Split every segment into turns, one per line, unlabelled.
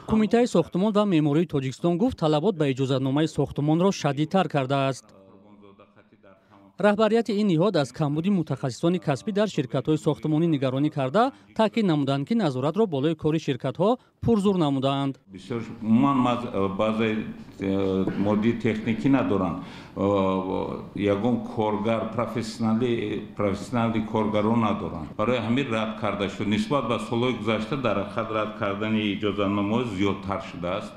кумитаи сохтумон ва меъмории тоҷикистон гуфт талабот ба иҷозатномаи сохтумонро шадидтар кардааст. раҳбарияти ин ниҳод аз камбуди мутахассисони касбӣ дар ширкатҳои сохтумонӣ нигаронӣ карда таъкид намуданд ки назоратро болои кори ширкатҳо пурзур намудаанд.
модди техникӣ надоранд, ягон коргар профессионали коргаро надоранд. барои ҳамин рад карда шуд. нисбат ба солҳои гузашта дар ҳақиқат рад кардани иҷозатномаҳо зиёдтар шудааст.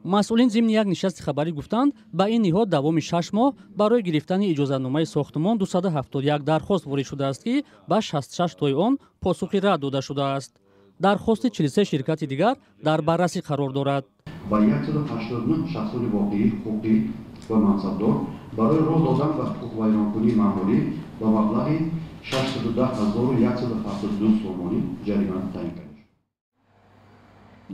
масъулин зимни як нишасти хабарӣ гуфтанд ба ин ниҳод давоми 6 моҳ барои гирифтани иҷозатномаи сохтумон 271 дархост ворид шудааст ки ба 66 тои он посухи рад дода шудааст. дархости 43 ширкати дигар дар баррасӣ қарор дорад.
ба 189 шахсони воқеӣ ҳуқуқӣ ва мансабдор барои роҳ додан ба ҳуқуқвайронкунии маъмурӣ ба маблағи 610,172 сомонӣ ҷарима таъин кард.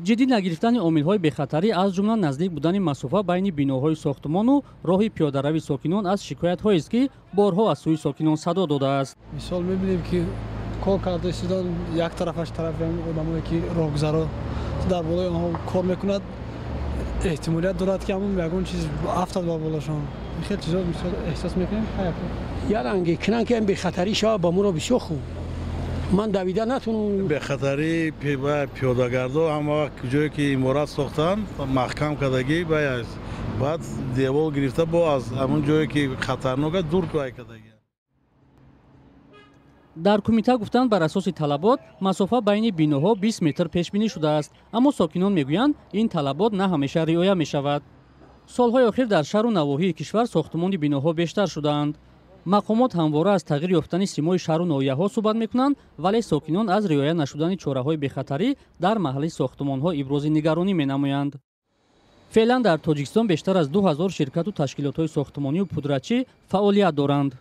ҷиддӣ нагирифтани омилҳои бехатарӣ аз ҷумла наздик будани масофа байни биноҳои сохтумону роҳи пиёдаравии сокинон аз шикоятҳоест ки борҳо аз сӯи сокинон садо додааст.
мисол мебинем ки кор карда истодан як тарафаш тарафи одамое ки роҳгузаро дар болои онҳо кор мекунад эҳтимолият дорад ки ҳамон ягон чиз афтад ба болошон. хеле чизо мисол эҳсос мекунем.
як ранге кинан ки бехатарӣ шава ба моро бисёр хуб. ман давида натунам.
бехатарӣ ба пиёдагардо ҳама вақт ҷое ки иморат сохтанд маҳкам кардагӣ баъд девор гирифта бо аз ҳамон ҷое ки хатарнока дур кардагӣ.
дар кумита гуфтанд бар асоси талабот масофа байни биноҳо 20 метр пешбинӣ шудааст, аммо сокинон мегӯянд ин талабот на ҳамеша риоя мешавад. солҳои охир дар шаҳру навоҳии кишвар сохтумони биноҳо бештар шудаанд. мақомот ҳамвора аз тағйир ёфтани симои шаҳру ноҳияҳо суҳбат мекунанд, вале сокинон аз риоя нашудани чораҳои бехатарӣ дар маҳалли сохтумонҳо ибрози нигаронӣ менамоянд. феълан дар тоҷикистон бештар аз 2000 ширкату ташкилотҳои сохтумонию пудрачӣ фаъолият доранд.